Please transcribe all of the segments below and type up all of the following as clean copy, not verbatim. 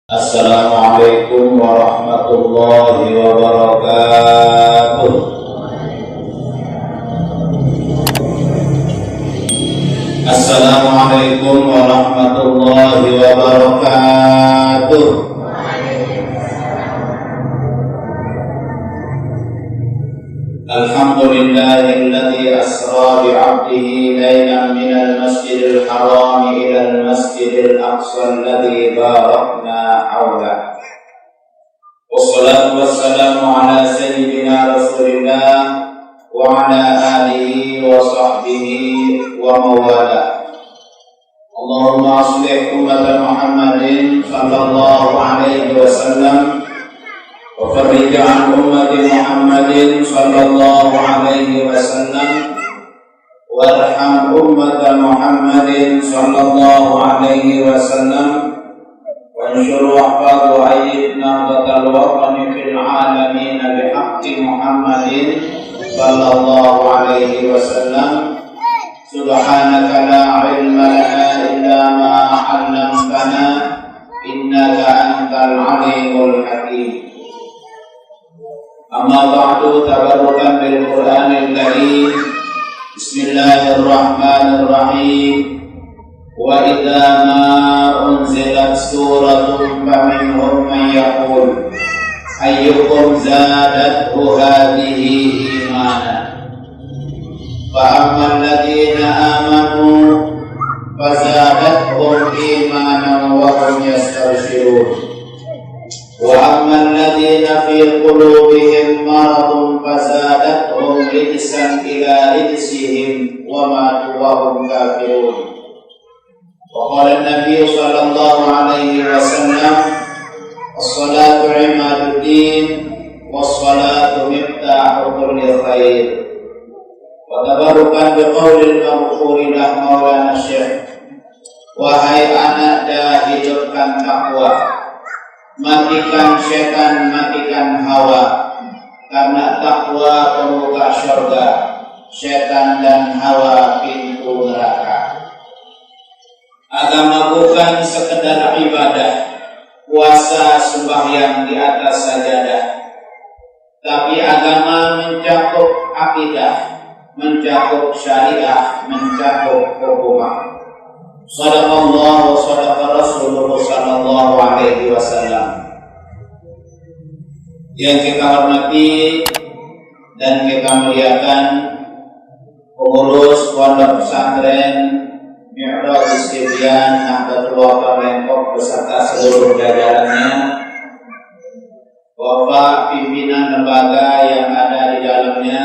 Assalamualaikum warahmatullahi wabarakatuh. Assalamualaikum warahmatullahi wabarakatuh. Alhamdulillahilladzi asra bi'abdihi laylan minal masjidil haram ilal masjidil aqsa alladzi barakna hawlah. Wassalatu wassalamu ala sayyidina Rasulillah wa ala alihi wa sahbihi wa mawalah. Allahumma aslih ummata Muhammadin sallallahu alaihi wasallam wa farrij an ummati Muhammadin sallallahu alaihi wasallam warham ummata Muhammadin sallallahu alaihi wasallam wanshur wahfadh wa ayyid nahdatal watani fil alamin bihaqqi Muhammadin sallallahu alaihi wasallam. Subhanaka la ilma lana illa ma 'allamtana innaka antal alimul hakim. Amma ba'du, tabarrukan bil Qur'anil Karim. Bismillahirrahmanirrahim. Wa idza ma unzilat suratun faminhum man yaqul ayyukum zadathu hadhihi imana. Fa ammal ladzina amanu fazadathum imanan wa hum yastabshirun. Wa ammal ladzina fi qulubihim maradun fazadathum rijsan ila rijsihim wa matu wa hum kafirun. Wa qala an-nabiy sallallahu alaihi wasallam as-salatu imaduddin was-salatu miftahu kulli khair. Wa tabarrukan biqaulil maghfuri lah maulana syekh. Wahai anak dah hidupkan takwa, matikan syaitan, matikan hawa, karena takwa pembuka syurga, syaitan dan hawa pintu neraka. Agama bukan sekedar ibadah, puasa, sembahyang di atas sajadah, tapi agama mencakup akidah, mencakup syariah, mencakup hukumah. Shadaqallah wa shadaqa Rasulullah sallallahu alaihi wasallam. Yang kita hormati dan kita muliakan pengurus pondok pesantren Mi'raj Sibyan Nahdlatul Ulama Bangkok beserta seluruh jajarannya, Bapak pimpinan lembaga yang ada di dalamnya,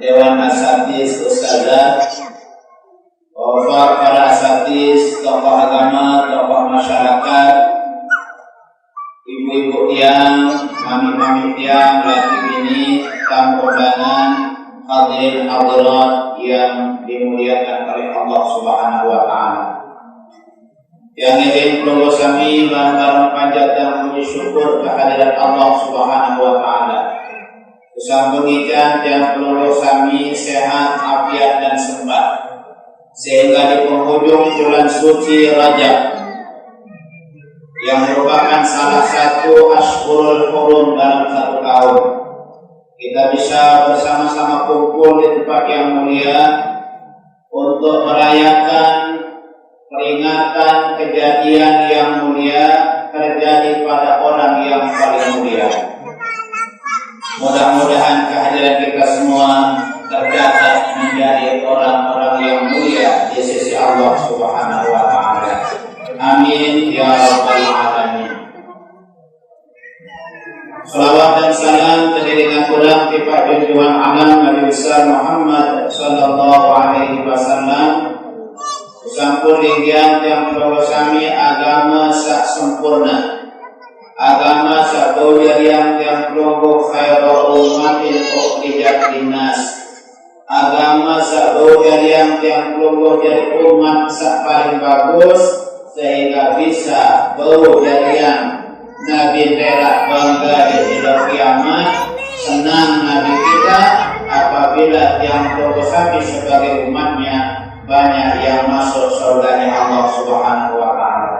Dewan Asatidz Ustadzah, Bapak para asatidz, tokoh agama, tokoh masyarakat, ibu-ibu tiang, mami-mami tiang, laki bini, tamu undangan, hadirin hadirat yang dimuliakan oleh Allah Subhanahu wa taala. Yang ingin perlu kami bareng-bareng panjatkan puji syukur kehadirat Allah Subhanahu wa taala. Sampun ijan yang perlu kami sehat, afiat dan sempat, sehingga di penghujung bulan suci Rajab yang merupakan salah satu Ashhurul Hurum dalam satu tahun, kita bisa bersama-sama kumpul di tempat yang mulia untuk merayakan peringatan kejadian yang mulia terjadi pada orang yang paling mulia. Mudah-mudahan kehadiran kita semua tercatat menjadi orang-orang yang mulia di sisi Allah Subhanahu wa taala. Amin ya rabbal alamin. Salawat dan salam terdiri kurang kepada junjungan alam Nabi besar Muhammad sallallahu alaihi wasallam. Sampun ligian yang perlu kami agama sak sempurna, agama sak yang perlu khairul ummatin ukhrijat linnas, agama sak yang perlu jadi umat sak paling bagus sehingga bisa bau jadian Nabi telah bangga di hari kiamat. Senang Nabi kita apabila yang kami sebagai umatnya banyak yang masuk surganya Allah Subhanahu wa taala.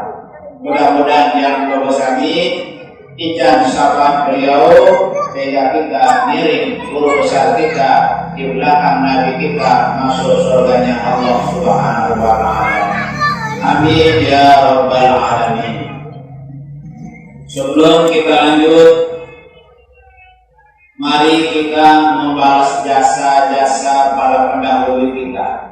Mudah-mudahan yang dahulu kami ijab syafaat beliau sehingga kita miring guru besar kita di belakang Nabi kita masuk surganya Allah Subhanahu wa Ta'ala. Amin ya rabbal alamin. Sebelum kita lanjut, mari kita membalas jasa-jasa para pendahulu kita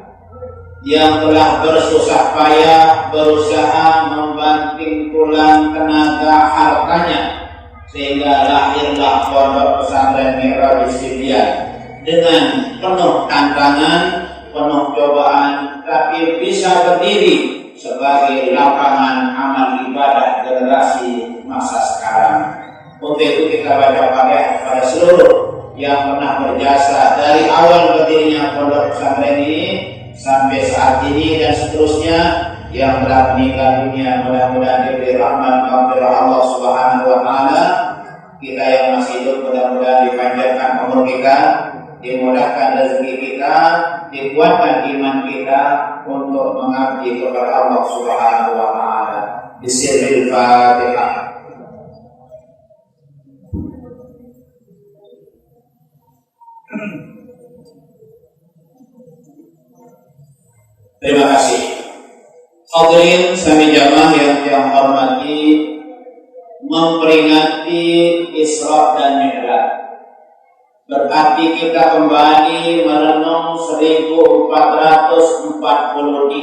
yang telah bersusah payah berusaha membanting tulang tenaga hartanya sehingga lahirlah pondok pesantren Mi'raj Sibian dengan penuh tantangan, penuh cobaan, tapi bisa berdiri sebagai lapangan amal ibadah generasi masa sekarang. Untuk itu kita baca pada seluruh yang pernah berjasa dari awal berdirinya pondok pesantren ini sampai saat ini dan seterusnya, yang telah meninggal dunia mudah-mudahan diberi rahmat Allah Subhanahu wa Ta'ala. Kita yang masih hidup mudah-mudahan dipanjangkan umur kita, dimudahkan rezeki kita, dikuatkan iman kita untuk mengabdi kepada Allah Subhanahu wa Ta'ala. Bismillahirrahmanirrahim. Terima kasih. Hadirin sami jamaah yang saya hormati, memperingati Isra dan Mi'raj berarti kita kembali merenung 1443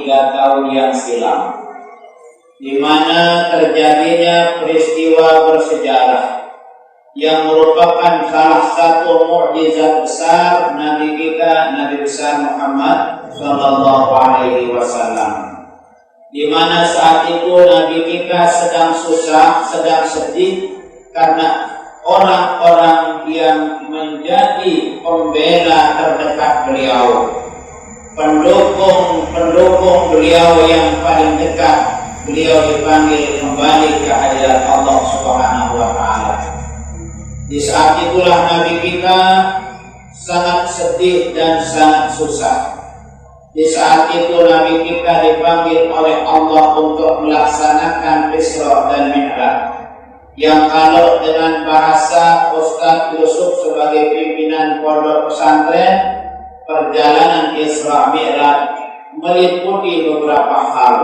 tahun yang silam, di mana terjadinya peristiwa bersejarah yang merupakan salah satu mukjizat besar Nabi kita, Nabi besar Muhammad Sallallahu Alaihi Wasallam, di mana saat itu Nabi kita sedang susah, sedang sedih karena orang-orang yang menjadi pembela terdekat beliau, pendukung beliau yang paling dekat, beliau dipanggil kembali ke hadirat Allah Subhanahu wa Ta'ala. Di saat itulah Nabi kita sangat sedih dan sangat susah. Di saat itu Nabi kita dipanggil oleh Allah untuk melaksanakan Isra dan Mi'raj, yang kalau dengan bahasa Ustaz Yusuf sebagai pimpinan pondok pesantren, perjalanan Isra Mi'raj meliputi beberapa hal.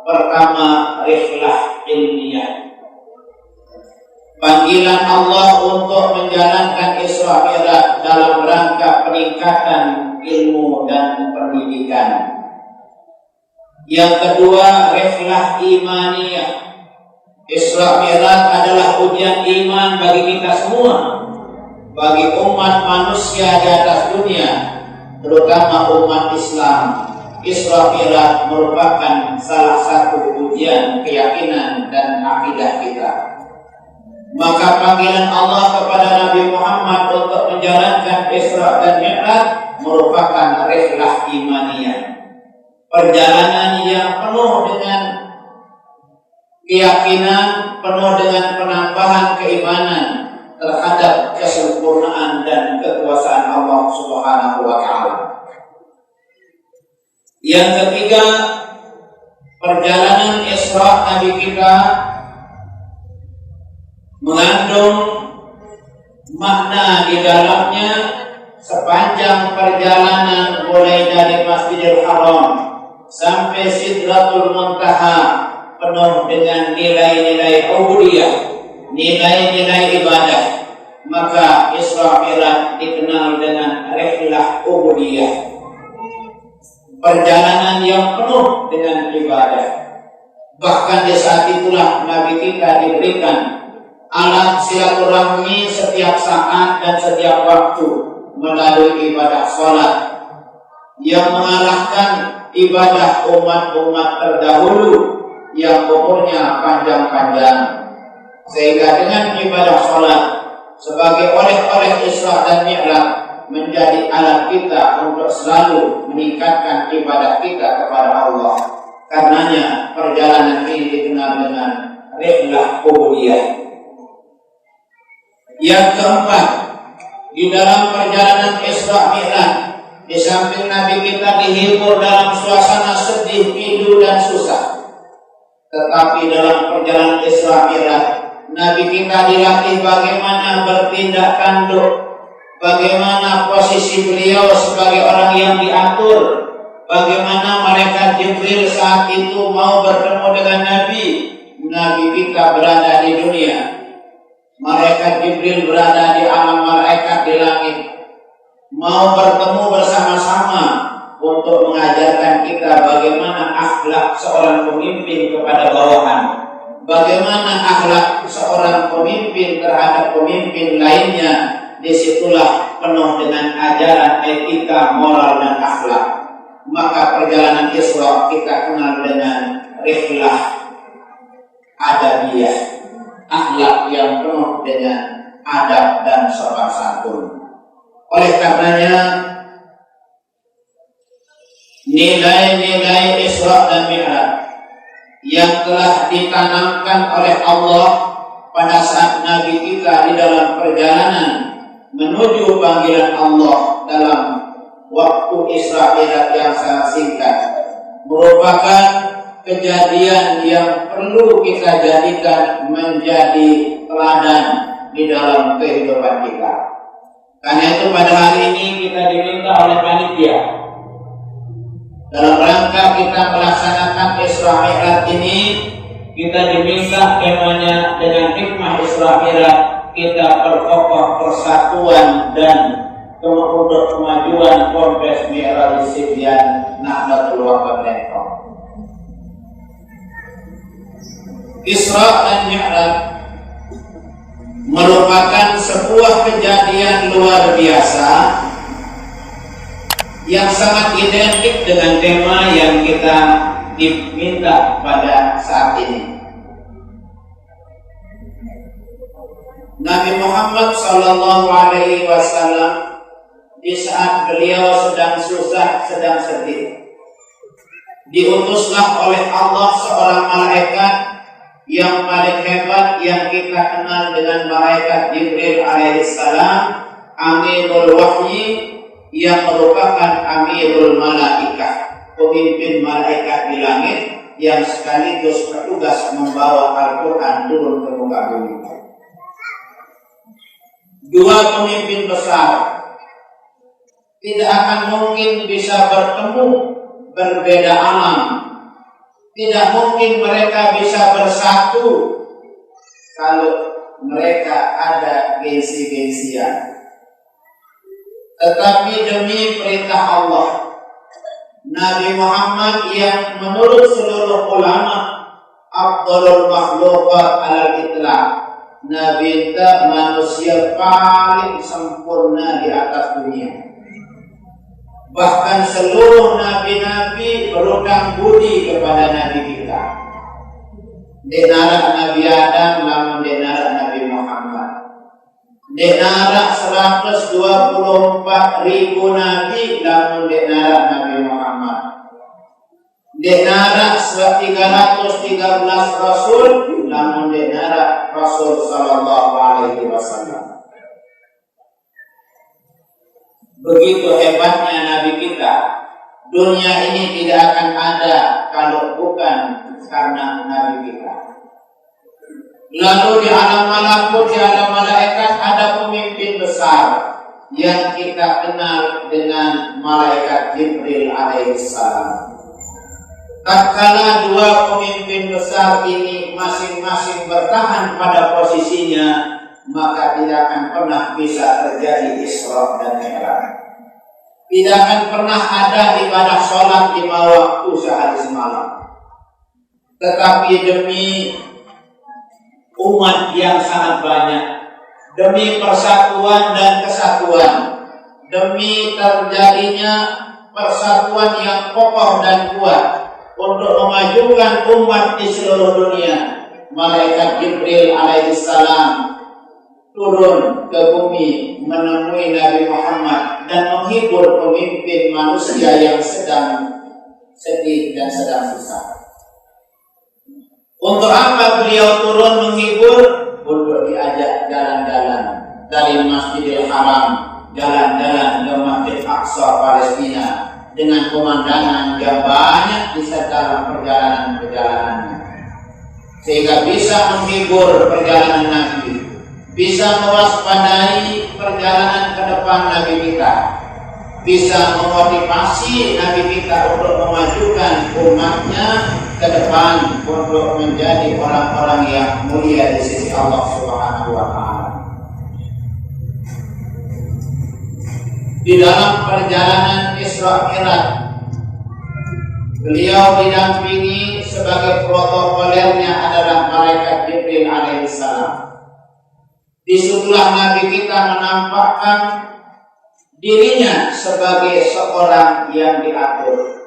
Pertama, rihlah ilmiah. Panggilan Allah untuk menjalankan Isra Mi'raj dalam rangka peningkatan ilmu dan pendidikan. Yang kedua, rihlah imaniyah. Isra Mi'raj adalah ujian iman bagi kita semua, bagi umat manusia di atas dunia, terutama umat Islam. Isra Mi'raj merupakan salah satu ujian keyakinan dan akidah kita. Maka panggilan Allah kepada Nabi Muhammad untuk menjalankan Isra dan Mi'raj merupakan rihlah imaniyah, perjalanan yang penuh dengan keyakinan, penuh dengan penambahan keimanan terhadap kesempurnaan dan kekuasaan Allah Subhanahu wa Ta'ala. Yang ketiga, perjalanan Isra Nabi kita mengandung makna di dalamnya. Sepanjang perjalanan mulai dari Masjidil Haram sampai Sidratul Muntaha penuh dengan nilai-nilai ubudiyah, nilai-nilai ibadah. Maka Isra Mi'raj dikenal dengan rihlah ubudiyah, perjalanan yang penuh dengan ibadah. Bahkan di saat itulah Nabi kita diberikan alat silaturahmi setiap saat dan setiap waktu melalui ibadah sholat yang mengalahkan ibadah umat-umat terdahulu yang umurnya panjang-panjang. Sehingga dengan ibadah sholat sebagai oleh-oleh Isra dan Mi'raj menjadi alat kita untuk selalu meningkatkan ibadah kita kepada Allah. Karenanya perjalanan ini dikenal dengan rihlah ubudiyah. Yang keempat, di dalam perjalanan Isra Mi'raj, di samping Nabi kita dihibur dalam suasana sedih, pilu dan susah, Tetapi dalam perjalanan Isra Mi'raj, Nabi kita dilatih bagaimana bertindak tanduk, bagaimana posisi beliau sebagai orang yang diatur, bagaimana malaikat Jibril saat itu mau bertemu dengan Nabi. Nabi kita berada di dunia, malaikat Jibril berada di alam malaikat di langit, mau bertemu bersama-sama untuk mengajarkan kita bagaimana akhlak seorang pemimpin kepada bawahan, bagaimana akhlak seorang pemimpin terhadap pemimpin lainnya. Disitulah penuh dengan ajaran etika, moral dan akhlak. Maka perjalanan Isra kita kenal dengan rihlah adabiyah, akhlak yang penuh dengan adab dan sopan santun. Oleh karenanya nilai-nilai Isra dan Mi'raj yang telah ditanamkan oleh Allah pada saat Nabi kita di dalam perjalanan menuju panggilan Allah dalam waktu Isra Mi'raj yang sangat singkat merupakan kejadian yang perlu kita jadikan menjadi teladan di dalam kehidupan kita. Karena itu pada hari ini kita diminta oleh panitia dalam rangka kita melaksanakan Isra Mi'raj ini, kita diminta temanya dengan hikmah Isra Mi'raj kita perkokoh persatuan dan untuk kemajuan Ponpes Mi'raj Sibyan Nahdlatul Wathon. Isra dan Mi'raj merupakan sebuah kejadian luar biasa yang sangat identik dengan tema yang kita diminta pada saat ini. Nabi Muhammad SAW di saat beliau sedang susah, sedang sedih, diutuslah oleh Allah seorang malaikat yang paling hebat yang kita kenal dengan malaikat Jibril alaihissalam, Amirul Wahyi, yang merupakan Amirul Malaikah, pemimpin malaikat di langit yang sekaligus bertugas membawa Al-Quran turun ke muka bumi. Dua pemimpin besar tidak akan mungkin bisa bertemu, berbeda alam. Tidak mungkin mereka bisa bersatu kalau mereka ada gengsi-gengsian. Tetapi demi perintah Allah, Nabi Muhammad yang menurut seluruh ulama afdalul makhluqat alal itlaq, Nabi manusia paling sempurna di atas dunia. Bahkan seluruh nabi-nabi berutang budi kepada Nabi kita. Denara Nabi Adam namun denara Nabi Muhammad. Denara 124.000 nabi namun denara Nabi Muhammad. Denara 313 rasul namun denara Rasul sallallahu alaihi wasallam. Begitu hebatnya Nabi kita. Dunia ini tidak akan ada kalau bukan karena Nabi kita. Lalu di alam malakut, di alam malaikat ada pemimpin besar yang kita kenal dengan malaikat Jibril alaihissalam. Tatkala dua pemimpin besar ini masing-masing bertahan pada posisinya, maka tidak akan pernah bisa terjadi Isra dan Mi'raj. Tidak akan pernah ada ibadah sholat 5 waktu sehari semalam. Tetapi demi umat yang sangat banyak, demi persatuan dan kesatuan, demi terjadinya persatuan yang kokoh dan kuat untuk memajukan umat di seluruh dunia, malaikat Jibril alaihissalam turun ke bumi menemui Nabi Muhammad dan menghibur pemimpin manusia yang sedang sedih dan sedang susah. Untuk apa beliau turun menghibur? Untuk diajak jalan-jalan dari Masjidil Haram, jalan-jalan ke Masjid Aqsa Palestina dengan pemandangan yang banyak di dalam perjalanan-perjalanannya. sehingga bisa menghibur perjalanan Nabi, bisa mewaspadai perjalanan ke depan Nabi kita, bisa memotivasi Nabi kita untuk memajukan umatnya ke depan untuk menjadi orang-orang yang mulia di sisi Allah Subhanahu wa Ta'ala. Di dalam perjalanan Isra Mi'raj, beliau didampingi sebagai protokolernya adalah malaikat Jibril alaihissalam. Disitulah Nabi kita menampakkan dirinya sebagai seorang yang diatur.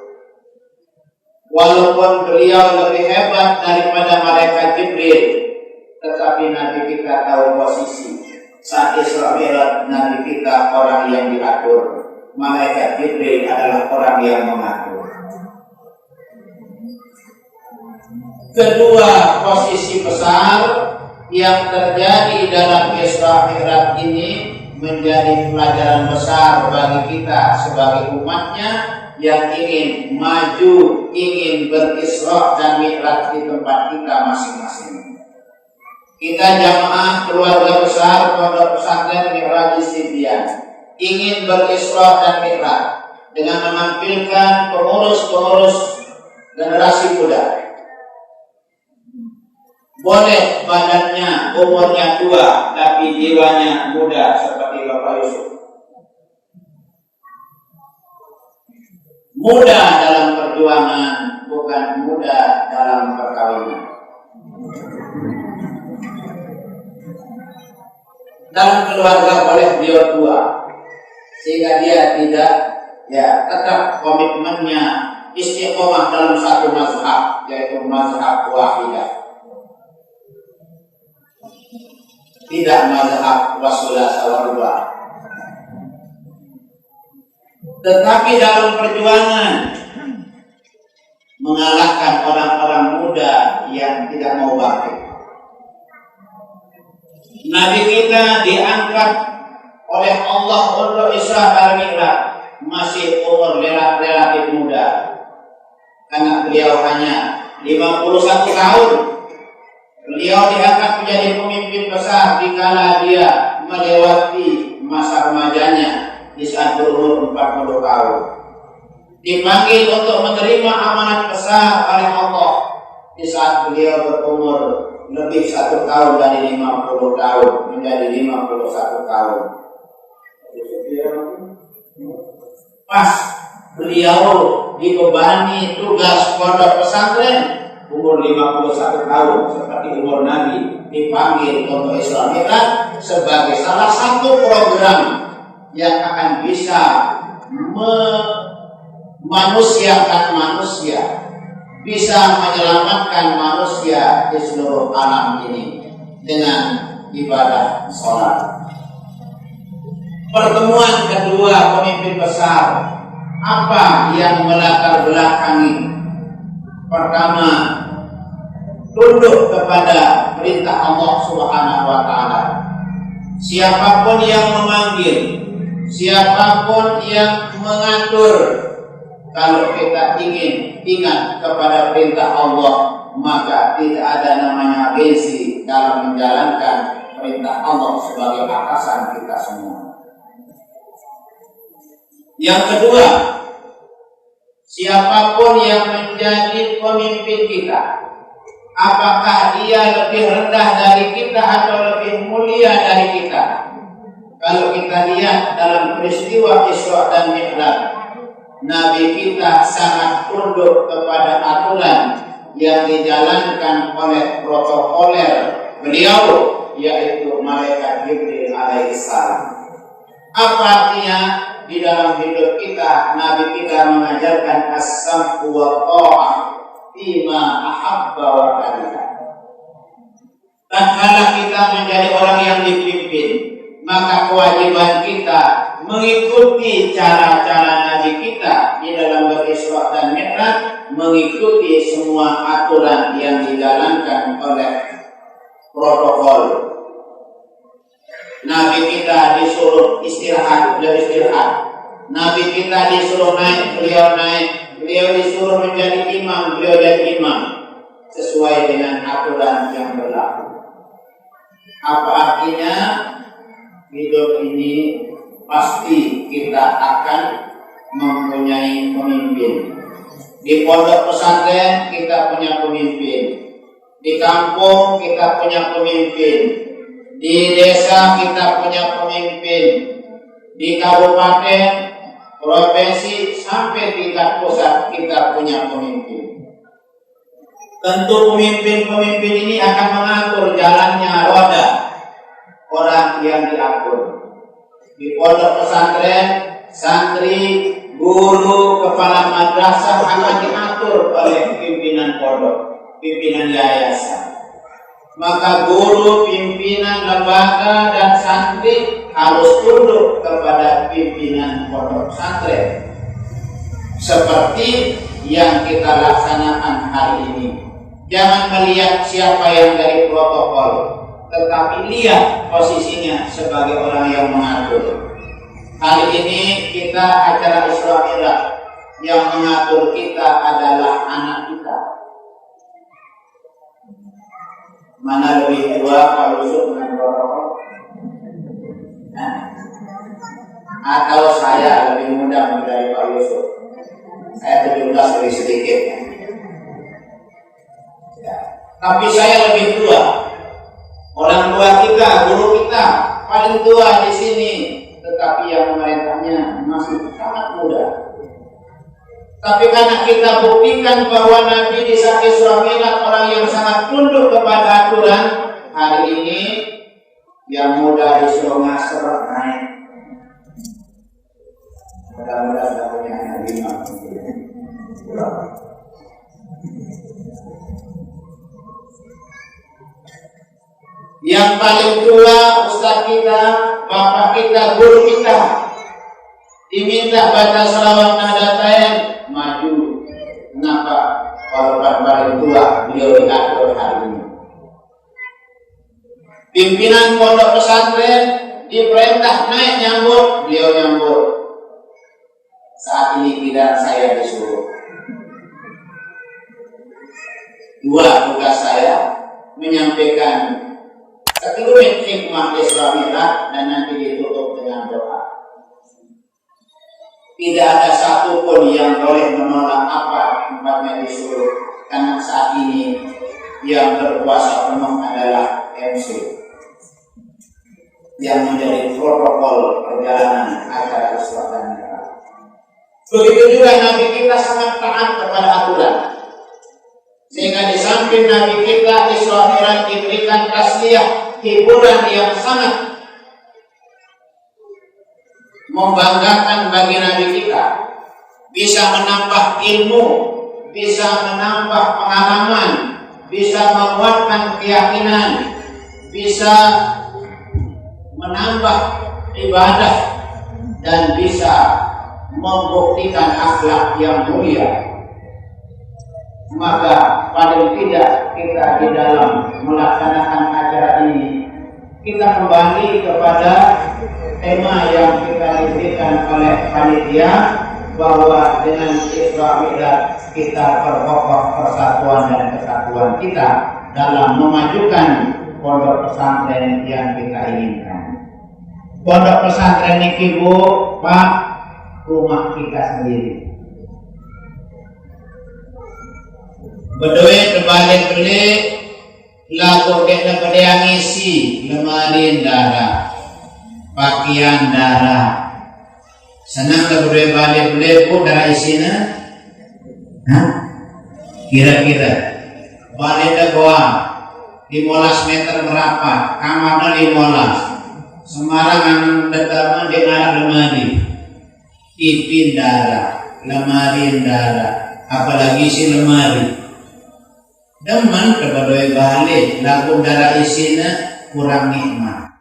Walaupun beliau lebih hebat daripada malaikat Jibril, tetapi Nabi kita tahu posisi. Saat Isra Mi'raj, Nabi kita orang yang diatur. Malaikat Jibril adalah orang yang mengatur. Kedua posisi besar yang terjadi dalam Isra Mi'raj ini menjadi pelajaran besar bagi kita sebagai umatnya yang ingin maju, ingin berisra dan mi'raj di tempat kita masing-masing. Kita jamaah keluarga besar Pondok Pesantren Mi'raj Sibian ingin berisra dan mi'raj dengan menampilkan pengurus-pengurus generasi muda. Boleh badannya, umurnya tua, tapi jiwanya muda seperti Bapak Yusuf. Muda dalam perjuangan, bukan muda dalam perkawinan. Dalam keluarga boleh beliau tua, sehingga dia tidak tetap komitmennya istiqomah dalam satu mazhab, yaitu mazhab wahidah. Tidak mazhab wasulah sawarubah. Tetapi dalam perjuangan mengalahkan orang-orang muda yang tidak mau bakti. Nabi kita diangkat oleh Allah untuk Isra dan Mi'raj masih umur relatif muda, karena beliau hanya 51 tahun. Beliau diangkat menjadi pemimpin besar dikala dia melewati masa remajanya di saat berumur 40 tahun. Dipanggil untuk menerima amanat besar oleh Allah di saat beliau berumur lebih 1 tahun dari 50 tahun menjadi 51 tahun. Pas beliau dibebani tugas pondok pesantren umur 51 tahun seperti umur Nabi, dipanggil untuk Isra Mi'raj sebagai salah satu program yang akan bisa memanusiakan manusia, bisa menyelamatkan manusia di seluruh alam ini dengan ibadah sholat. Pertemuan kedua pemimpin besar, apa yang melatar belakangi? Pertama, tunduk kepada perintah Allah Subhanahu wa Ta'ala. Siapapun yang memanggil, siapapun yang mengatur, kalau kita ingin ingat kepada perintah Allah, maka tidak ada namanya gengsi dalam menjalankan perintah Allah sebagai atasan kita semua. Yang kedua, siapapun yang menjadi pemimpin kita, apakah dia lebih rendah dari kita atau lebih mulia dari kita? Kalau kita lihat dalam peristiwa Isra dan Mi'raj, Nabi kita sangat tunduk kepada aturan yang dijalankan oleh protokoler beliau, yaitu malaikat Jibril alaihissalam. Apa artinya? Di dalam hidup kita, Nabi kita mengajarkan as-sam'u wa ta'ah fima ahabba wa kariha. Tatkala kita menjadi orang yang dipimpin, maka kewajiban kita mengikuti cara-cara Nabi kita di dalam berisra dan mi'raj, mengikuti semua aturan yang dijalankan oleh protokol. Nabi kita disuruh istirahat, beliau istirahat. Nabi kita disuruh naik, beliau naik. Beliau disuruh menjadi imam, beliau jadi imam. sesuai dengan aturan yang berlaku. Apa artinya? Hidup ini pasti kita akan mempunyai pemimpin. Di pondok pesantren kita punya pemimpin. Di kampung kita punya pemimpin. Di desa kita punya pemimpin. Di kabupaten, provinsi sampai tingkat pusat kita punya pemimpin. Tentu pemimpin-pemimpin ini akan mengatur jalannya roda orang yang diatur. Di pondok pesantren, santri, guru, kepala madrasah akan diatur oleh pimpinan pondok, pimpinan yayasan. Maka guru, pimpinan lembaga dan santri harus tunduk kepada pimpinan pondok pesantren. Seperti yang kita laksanakan hari ini. Jangan melihat siapa yang dari protokol, tetapi lihat posisinya sebagai orang yang mengatur. Hari ini kita acara Isra Mi'raj, yang mengatur kita adalah anak kita. Mana lebih tua Pak Yusuf dengan protokol? Atau saya lebih muda dari Pak Yusuf? Saya 17 lebih sedikit. Ya. Tapi saya lebih tua. Orang tua kita, guru kita paling tua di sini, tetapi yang memerintahnya masih sangat muda. Tapi karena kita buktikan bahwa Nabi di saat Isra Mi'raj orang yang sangat tunduk kepada aturan, hari ini yang muda disuruh ngasar naik. Mudah-mudahan tidak punya anak 5. Yang paling tua ustaz kita, bapak kita, guru kita diminta baca selawat nadatain, maju. Kenapa? Walaupun paling tua beliau diatur hari ini. Pimpinan pondok pesantren diperintah naik nyambut, beliau nyambut. Saat ini tidak saya disuruh. 2 tugas saya menyampaikan sekelumit hikmah Isra Mi'raj dan nanti ditutup dengan doa. Tidak ada satupun yang boleh menolak apa tempatnya disuruh, karena saat ini yang berkuasa penuh adalah MC yang menjadi protokol perjalanan acara Isra dan Mi'raj. Begitu juga Nabi kita sangat taat kepada aturan. Sehingga di samping Nabi kita Isra Mi'raj diberikan tasliyah, hiburan yang sangat membanggakan bagi Nabi kita, bisa menambah ilmu, bisa menambah pengalaman, bisa menguatkan keyakinan, bisa menambah ibadah, dan bisa membuktikan akhlak yang mulia. Maka paling tidak kita di dalam melaksanakan acara ini, kita kembali kepada tema yang kita diberikan oleh panitia, bahwa dengan Isra Mi'raj kita perkokoh persatuan dan kesatuan kita dalam memajukan pondok pesantren yang kita inginkan. Pondok pesantren ini Bu, Pak, rumah kita sendiri. Bedue terbalik-balik lagu kita pada yang isi lemari darah, pakaian darah. Senang tak bedue balik-balik Bu darah isinya? Kira-kira balik dah goa 15 meter merapat, kamarnya 15. Semarang datang di arah lemari, ipin darah, lemari darah, apalagi si lemari. Demen kepada balik lagu darah isinya kurang nikmat.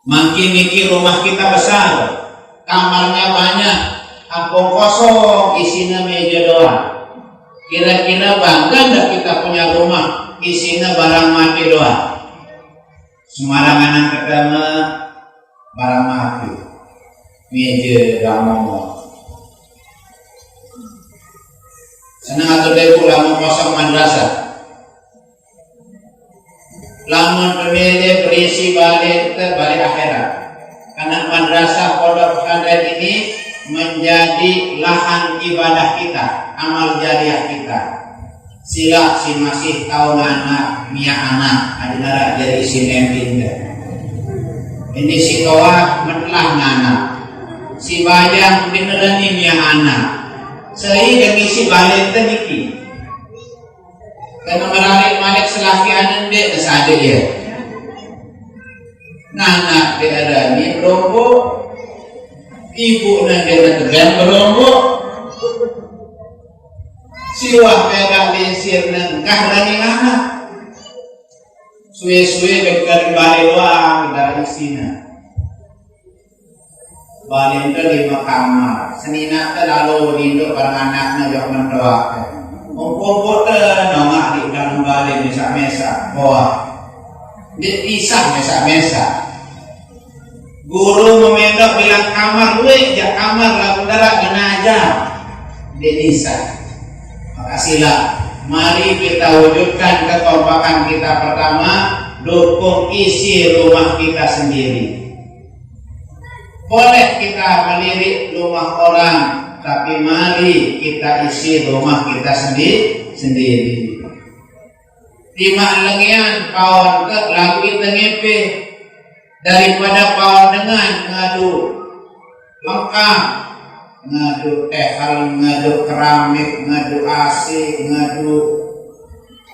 Makin mikir rumah kita besar, kamarnya banyak, kampung kosong, isinya meja doang. Kira-kira bangga enggak kita punya rumah isinya barang mati doang? Sembarangan pertama barang mati, meja doang ngomong. Senang atau debu lamun kosong madrasah. Lamun pemilih berisi balik akhirat. Karena madrasah pondok pesantren ini menjadi lahan ibadah kita, amal jariah kita. Sila si masih tahu anak, mia anak, adinara jadi si nempinda. Ini si kawah metlah anak, si bayang beneran ini mia anak. Sehingga ngisi balik teniki. Karena malik selakian ende kesade ya. Anak daerah ini berombo, ibu dan daerah tegan berombo. Siwah pegang linsir nengkah dari anak. Suwe-suwe berkali balik wang dari sini. Balik itu 5 kamar. Senina itu lalu hidup barang anaknya yang mendoakan. Mumpung nongak di dalam balik mesa-mesa bawah. Dipisah mesa-mesa. Guru memendok bilang kamar gue, jak kamar lalu darah jenazah. Dipisah. Makasihlah. Mari kita wujudkan kekompakan kita pertama, dukung isi rumah kita sendiri. Boleh kita melirik rumah orang, tapi mari kita isi rumah kita sendiri. Lima lengian pawon ke lagu tengepe daripada pawon dengan ngadu lengkap, ngadu tehal, ngadu keramik, ngadu AC, ngadu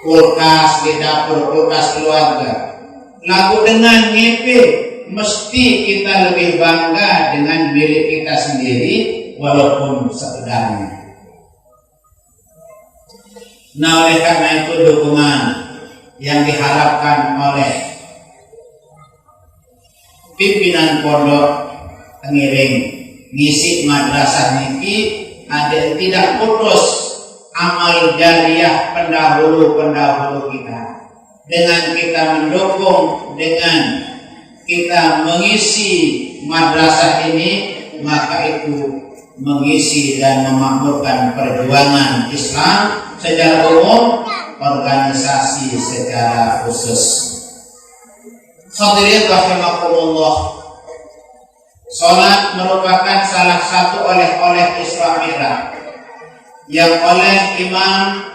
kulkas di dapur, kulkas keluarga. Lagu dengan ngepe, mesti kita lebih bangga dengan milik kita sendiri walaupun sekedarnya. Nah, oleh karena itu dukungan yang diharapkan oleh pimpinan pondok Tengiring ngisi madrasah niki ada tidak putus amal jariah pendahulu kita. Dengan kita mendukung, dengan kita mengisi madrasah ini, maka itu mengisi dan memakmurkan perjuangan Islam secara umum, organisasi secara khusus. Hadirin rahimakumullah, salat merupakan salah satu oleh-oleh Isra Mi'raj yang oleh Imam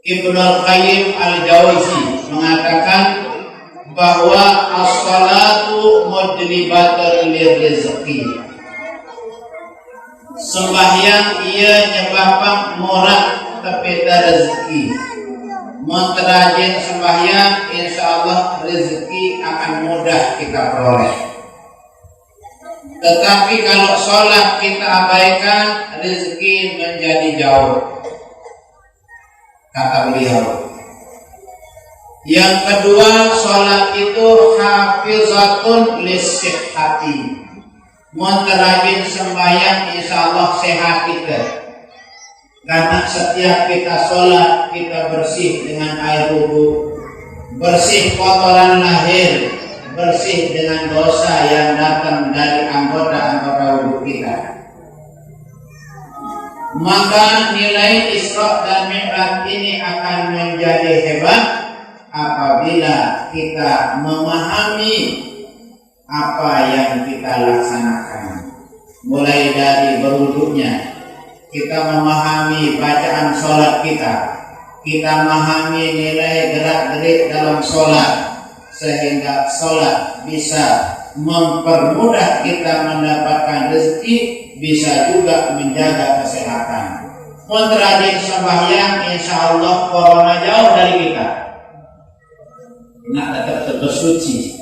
Ibnul Qayyim Al-Jauzi mengatakan bahwa as-salatu mujlibatun lirizqi. Sembahyang ia nyebabkan murah tepeda rezeki. Menterajin sembahyang, insya Allah rezeki akan mudah kita peroleh. Tetapi kalau sholat kita abaikan, rezeki menjadi jauh, kata beliau. Yang kedua, sholat itu hafizatun lisihhati. Menterajin sembahyang, insya Allah sehat kita. Karena setiap kita sholat, kita bersih dengan air wudu, bersih kotoran lahir, bersih dengan dosa yang datang dari anggota-anggota wudu kita. Maka nilai Isra dan Mi'raj ini akan menjadi hebat apabila kita memahami apa yang kita laksanakan. Mulai dari berwudunya, kita memahami bacaan sholat kita memahami nilai gerak-gerik dalam sholat, sehingga sholat bisa mempermudah kita mendapatkan rezeki, bisa juga menjaga kesehatan. Menterajin sembahyang, insya Allah corona jauh dari kita. Nak tetap bersuci.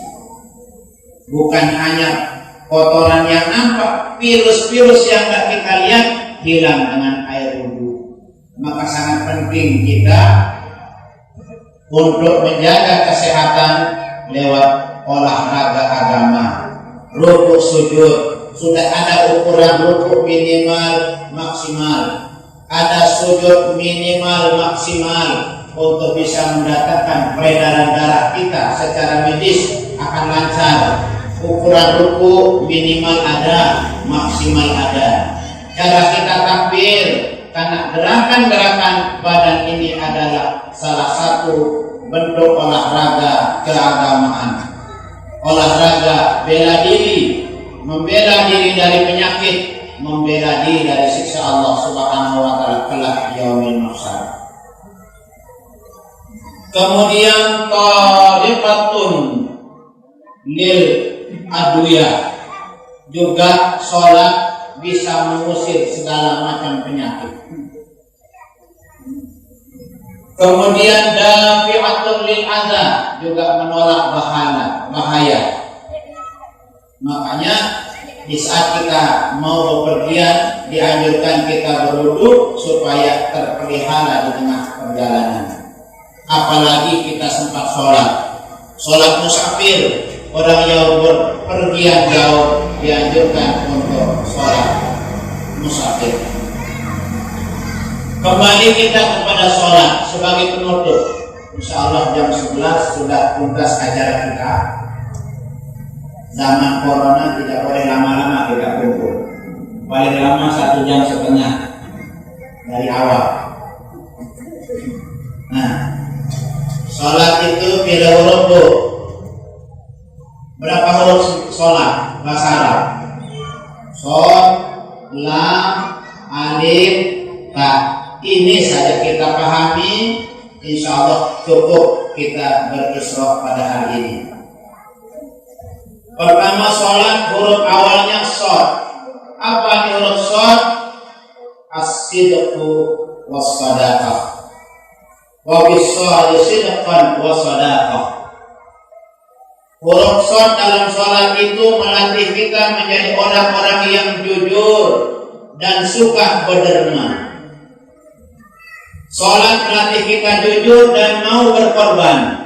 Bukan hanya kotoran yang nampak, virus-virus yang tidak kita lihat hilang dengan air wudu. Maka sangat penting kita untuk menjaga kesehatan lewat olahraga agama. Rukuk sujud sudah ada ukuran rukuk minimal maksimal, ada sujud minimal maksimal untuk bisa mendatangkan peredaran darah kita secara medis akan lancar. Ukuran rukuk minimal ada, maksimal ada. Cara kita takbir karena gerakan-gerakan badan ini adalah salah satu bentuk olahraga keagamaan. Olahraga bela diri, membela diri dari penyakit, membela diri dari siksa Allah Subhanahu wa taala kelak yaumil mahsyar. Kemudian tariqatun lil adwiyah, juga sholat bisa mengusir segala macam penyakit. Kemudian dafi'atun lil adza, juga menolak bahaya. Makanya di saat kita mau bepergian dianjurkan kita berwudu supaya terpelihara di tengah perjalanan. Apalagi kita sempat sholat musafir, orang yang berpergian jauh dianjurkan untuk sholat musafir. Kembali kita kepada sholat sebagai penutup. Insyaallah jam 11 sudah tuntas acara kita. Zaman corona tidak boleh lama-lama kita kumpul. Paling lama 1,5 jam dari awal. Nah, sholat itu bila huruf. Berapa huruf sholat? Bahasa Arab. Shod, lam, alif, ta. Ini saja kita pahami, insya Allah cukup kita berisyraq pada hari ini. Pertama sholat, huruf awalnya shod. Apa huruf shod? As-sidqu was-sadaqah. Wa bis-shadi sidqan was-sadaqah. Huruf shod dalam sholat itu melatih kita menjadi orang-orang yang jujur dan suka berderma. Sholat melatih kita jujur dan mau berkorban.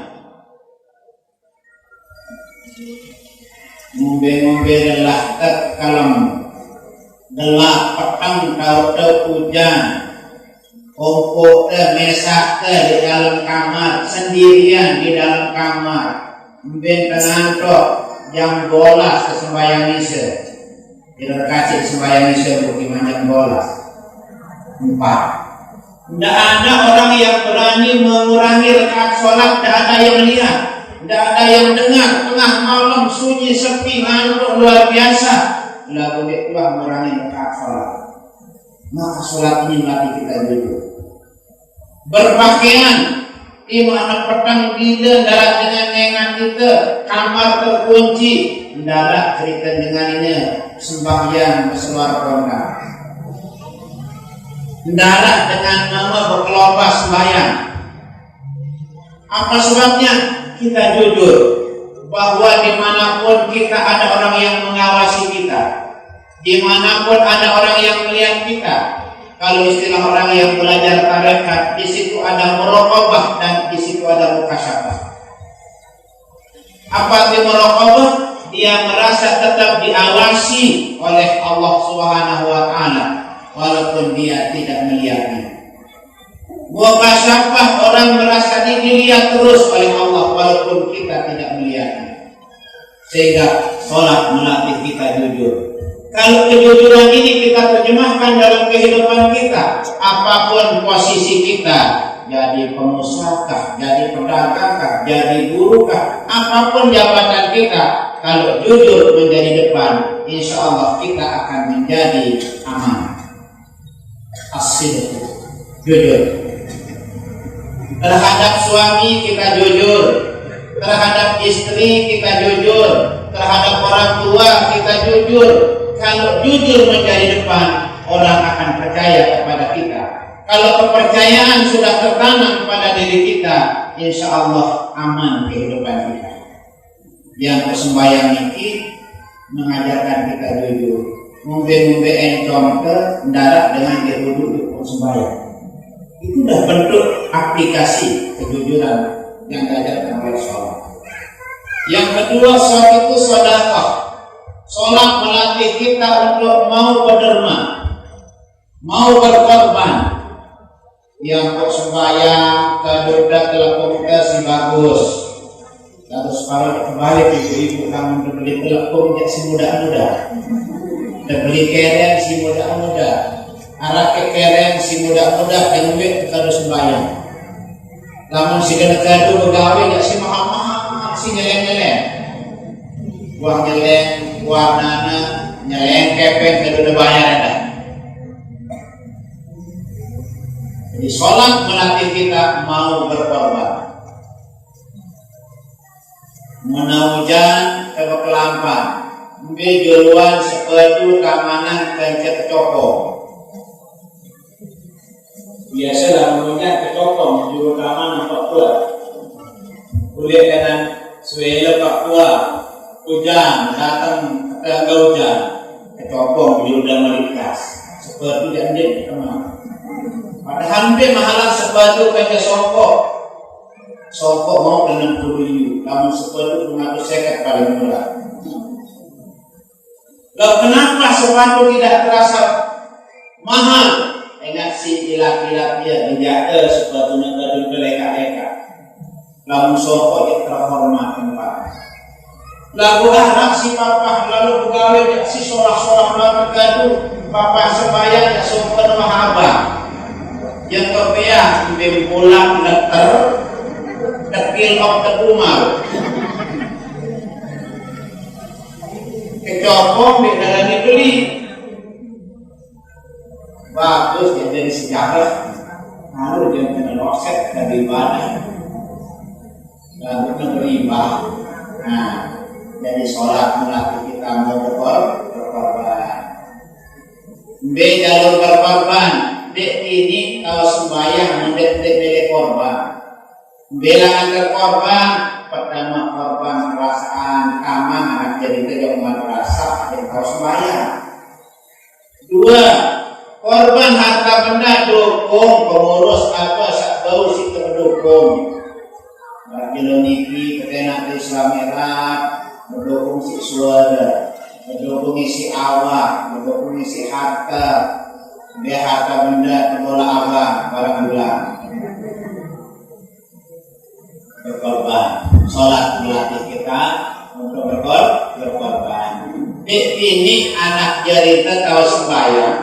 Ngombe-ngombe lelah terkalem, gelap petang kau hujan, kumpul mesak di dalam kamar, sendirian di dalam kamar, mben pengantok jam bola sembahyang isya, tidak kasih sembahyang isya bagaimana jam bola 4. Tidak ada orang yang berani mengurangi rakaat sholat, tidak ada yang lihat, tidak ada yang dengar. Tengah malam sunyi sepi ngantuk luar biasa, lalu dia mengurangi rakaat sholat. Maka sholat ini melatih kita dulu. Berpakaian di mana petang bila darat dengan nengan kita, kamar terkunci, darat cerita dengan ini sembahyang berseluar ronda. Darat dengan nama berkelompok sembahyang. Apa sebabnya? Kita jujur bahwa dimanapun kita ada orang yang mengawasi kita, dimanapun ada orang yang melihat kita. Kalau istilah orang yang belajar tarekat, di situ ada muraqabah dan di situ ada mukasyafah. Apa itu muraqabah? Dia merasa tetap diawasi oleh Allah Subhanahu wa taala walaupun dia tidak melihatnya. Mukasyafah, orang merasa dilihat terus oleh Allah walaupun kita tidak melihatnya. Sehingga sholat melatih kita jujur. Kalau kejujuran ini kita terjemahkan dalam kehidupan kita, apapun posisi kita, jadi pengusaha, jadi pedagang, jadi guru, apapun jabatan kita, kalau jujur menjadi depan, insya Allah kita akan menjadi aman. As-sidq, jujur. Terhadap suami kita jujur, terhadap istri kita jujur, terhadap orang tua kita jujur. Kalau jujur menjadi depan, orang akan percaya kepada kita. Kalau kepercayaan sudah tertanam pada diri kita, insya Allah aman kehidupan kita. Yang bersembahyang ini mengajarkan kita jujur. Mumbe-mumbe entong ke darat dengan dia duduk bersembahyang. Itu sudah bentuk aplikasi kejujuran yang diajarkan oleh sholat. Yang kedua, sholat itu sedekah. Sholat melatih kita untuk mau berderma, mau berkorban. Yang bersembahyang kedudak telepon kita si bagus. Terus kalau kembali ibu-ibu kamu beli telepon si muda-muda, beli keren si muda-muda. arah kekereng si muda-muda yang duit kado sembahyang. Namun si kado begawe gak si mahal-mahal si nyeleng-nyeleng. Buang nyeleng, buang nana, nyeleng kepeng kado bayar ada. Jadi sholat melatih kita mau berkorban. Mana hujan ke kelampan, juluan sepatu keamanan kencet cokong. Biasalah hujan kecokong juru keamanan Papua. Kuliah kanan suela Papua, hujan datang ke hujan kecokong juru damalikas. Sepatu janji teman. Padahal hampir mahalan sepatu kencet songkok. Songkok mau dengan kuliah, kamu sepatu 150 paling murah. Lalu kenapa sepatu tidak terasa mahal? Ingat si ilat-ilat dia menjaga sepatunya dari beleka-leka. Lalu songkok yang terhormat tempat. Lalu anak si papa lalu pegawai dia si sorak-sorak lalu gaduh. Papa sembahyang ya songkok mahaba. Yang kepiah pulang letter. Tekil of terumar kecopong di dalam dibeli bagus ya dari sejarah lalu dia kena loset dari ibadah lalu menerima. Nah jadi sholat melatih kita mau berkorban. B jalur berkorban. D ini kalau sembahyang mendek korban. Bilangan korban pertama korban perasaan aman anak jadi kejauhan rasa dan kau sembahyang. 2. Korban harta benda dukung pengurus apa sakbau si pendukung. Jeloniki ketenak Islam Irak mendukung si suara, mendukung si awak, mendukung si harta, dia harta benda kelola abang barang bulan. Berkorban, sholat melatih kita untuk berkorban. Dek ini anak jarita tahu sembahyang.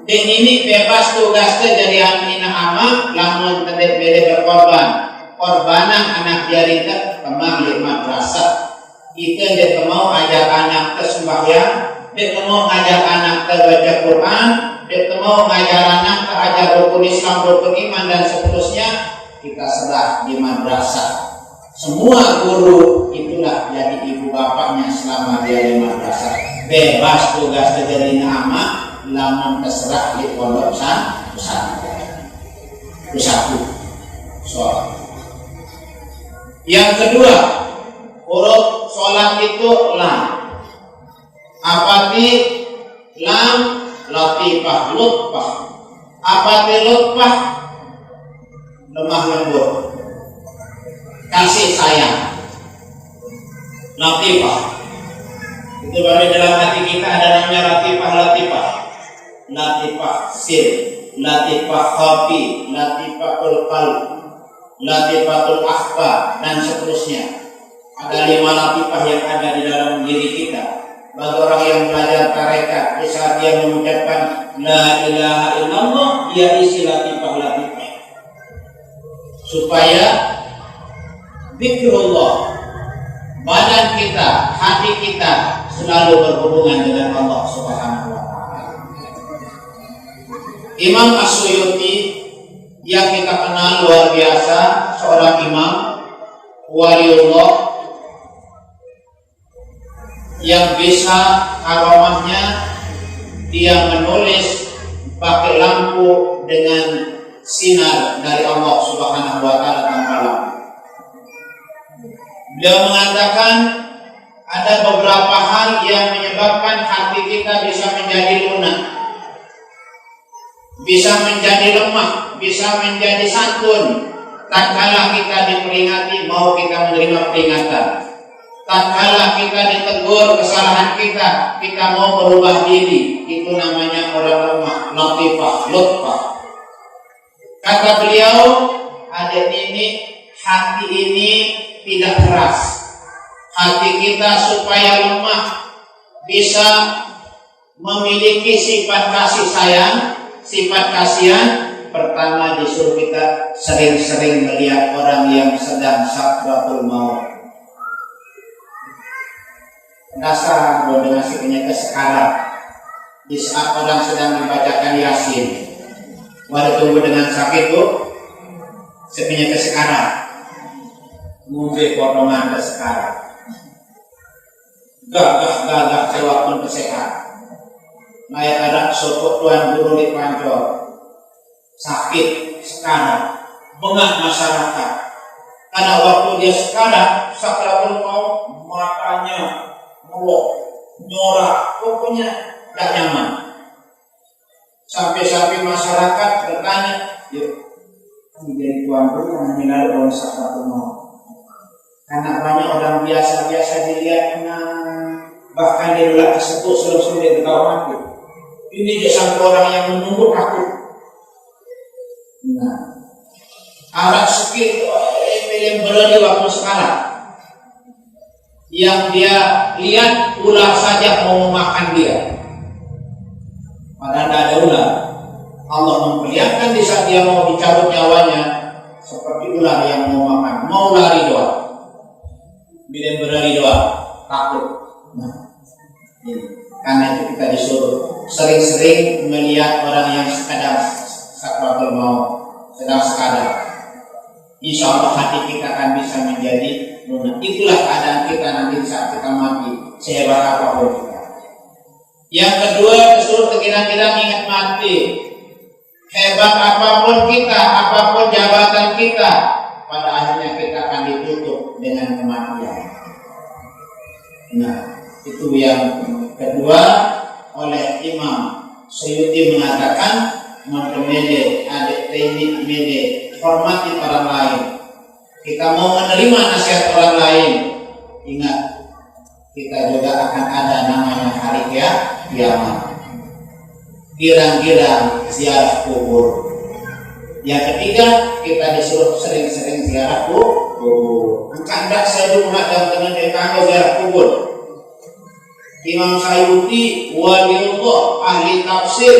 Dek ini bebas tugasnya jadi amina amak, lamun terdek beda berkorban. Korbanan anak jarita kemang di madrasah. Itu dia mau ajak anak ke sembahyang, dia mau ajak anak ke baca Quran, dia mau ngajar anak ke ajar rukun Islam, rukun iman dan seterusnya. Kita serah di madrasah. Semua guru itulah jadi ibu bapaknya selama dia di madrasah. Bebas tugas jadi nama, lamun terserah di pondok pesantren. Itu satu soal. Yang kedua, huruf sholat itu lam. Apati lam, latifah, lutfah. Apati lutfah, lemah lembut, kasih sayang. Latifah itu baru dalam hati kita ada namanya latifah. Latifah sir, latifah khafi, latifatul qalb, latifatul akhbar dan seterusnya. Ada 5 latifah yang ada di dalam diri kita. Bagi orang yang belajar tarekat, di saat dia mengucapkan la ilaha illallah, ia isi latifah. Supaya zikrullah, badan kita, hati kita selalu berhubungan dengan Allah Subhanahu wa taala. Imam As-Suyuti yang kita kenal luar biasa, seorang imam waliullah yang bisa karomahnya dia menulis pakai lampu dengan sinar dari Allah Subhanahu wa taala tanpa lampu. Beliau mengatakan ada beberapa hal yang menyebabkan hati kita bisa menjadi lunak, bisa menjadi lemah, bisa menjadi santun. Tatkala kita diperingati, mau kita menerima peringatan. Tatkala kita ditegur kesalahan kita, kita mau berubah diri. Itu namanya orang lemah, latifah, lutfah. Kata beliau, adik ini, hati ini tidak keras. Hati kita supaya lemah bisa memiliki sifat kasih sayang, sifat kasihan, pertama disuruh kita sering-sering melihat orang yang sedang sakratul maut. Dasar dengan sebenarnya sekarang di saat orang sedang membacakan Yasin, walau tunggu dengan sakit tuh sebenarnya sekarang mungkin potongan ke sekarang gagah sewaktu kesehat naik ada sopok tuan guru di pancor sakit sekarang bengak masyarakat karena waktu dia sekarang sakratul maut matanya melok nyorak pokoknya tidak nyaman sampai masyarakat bertanya yuk menjadi tuan guru karena meninggal orang sakratul maut karena banyak orang biasa dilihat bahkan dia telah tersebut sudah diketahui mati. Ini dia sampai orang yang menunggu takut. Nah, arah sekir yang berada waktu sekarang, yang dia lihat ular saja mau memakan dia. Padahal tidak ada ular. Allah memperlihatkan di saat dia mau dicabut nyawanya seperti ular yang mau makan, mau lari doang. Bila berlari doang, takut. Nah, karena itu kita disuruh sering-sering melihat orang yang sedang sakratul maut, sedang sekadar. Insya Allah hati kita akan bisa menjadi lunak. Itulah keadaan kita nanti saat kita mati, sehebat apapun kita. Yang kedua, disuruh kita ingat mati. Hebat apapun kita, apapun jabatan kita, pada akhirnya kita akan ditutup dengan kematian. Nah, itu yang kedua oleh Imam Suyuti mengatakan mentemede adik teknik mede hormati orang lain. Kita mau menerima nasihat orang lain, ingat kita juga akan ada namanya hari kiamat. Girang-girang ziarah kubur. Yang ketiga, kita disuruh sering-sering ziarah kubur. Engkau tidak saya dalam dengan dekano ziarah kubur. Imam Suyuti waliullah ahli tafsir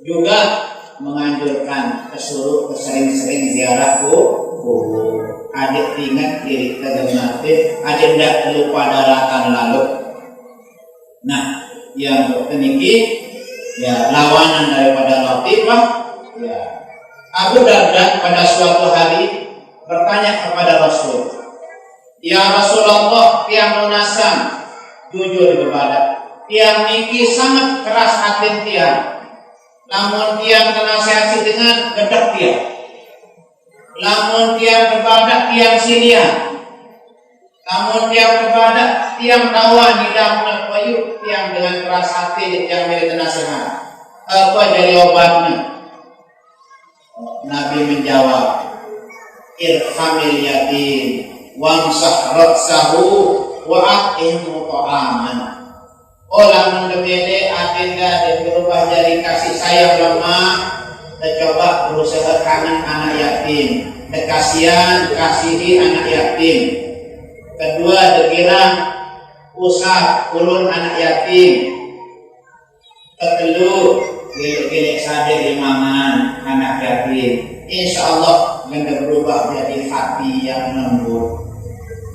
juga menganjurkan kesuruh sering-sering ziarah kubur. Adik ingat diri terdengarti, adik tidak lupa daratan lalu. Nah, yang tertinggi ya lawanan daripada latifah ya. Abu Darda pada suatu hari bertanya kepada Rasul, ya Rasulullah, tiang lunasan jujur beribadah, tiang niki sangat keras hati tiang, namun tiang menasihati dengan gedek tiang, namun tiang beribadah tiang sinian, namun tiang beribadah tiang dawan hidapnya payu tiang dengan keras hati yang milik nasihat. Apa jadi obatnya? Nabi menjawab, irhamil yatim wamsah raksahu wa at'imhu ta'aman. Orang mendebede agenda dan berubah jadi kasih sayang lemah, dan coba berusaha kangen anak yatim, dan kasihi anak yatim. Kedua, dekirang usah ulun anak yatim. Ketelu gilek sadar imangan anak yatim. Insya Allah akan berubah jadi hati yang lembut.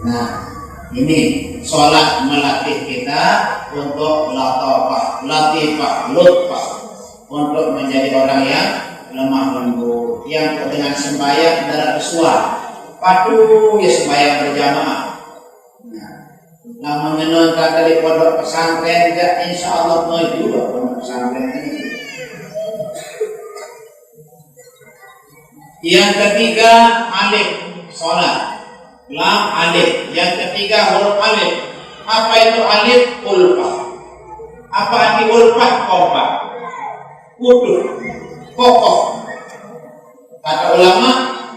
Nah, ini sholat melatih kita untuk latifah, lutfah, untuk menjadi orang yang lemah lembut, yang dengan sembahyang dalam bersuara patuh ya sembahyang berjamaah. Nah, namun menonton dari pondok pesantren juga insya Allah mau juga pondok pesantren ini. Yang ketiga alif sholat, lam alif. Yang ketiga huruf alif. Apa itu alif? Ulfah. Apa arti ulfah? Kompak, utuh, kokoh. Kata ulama,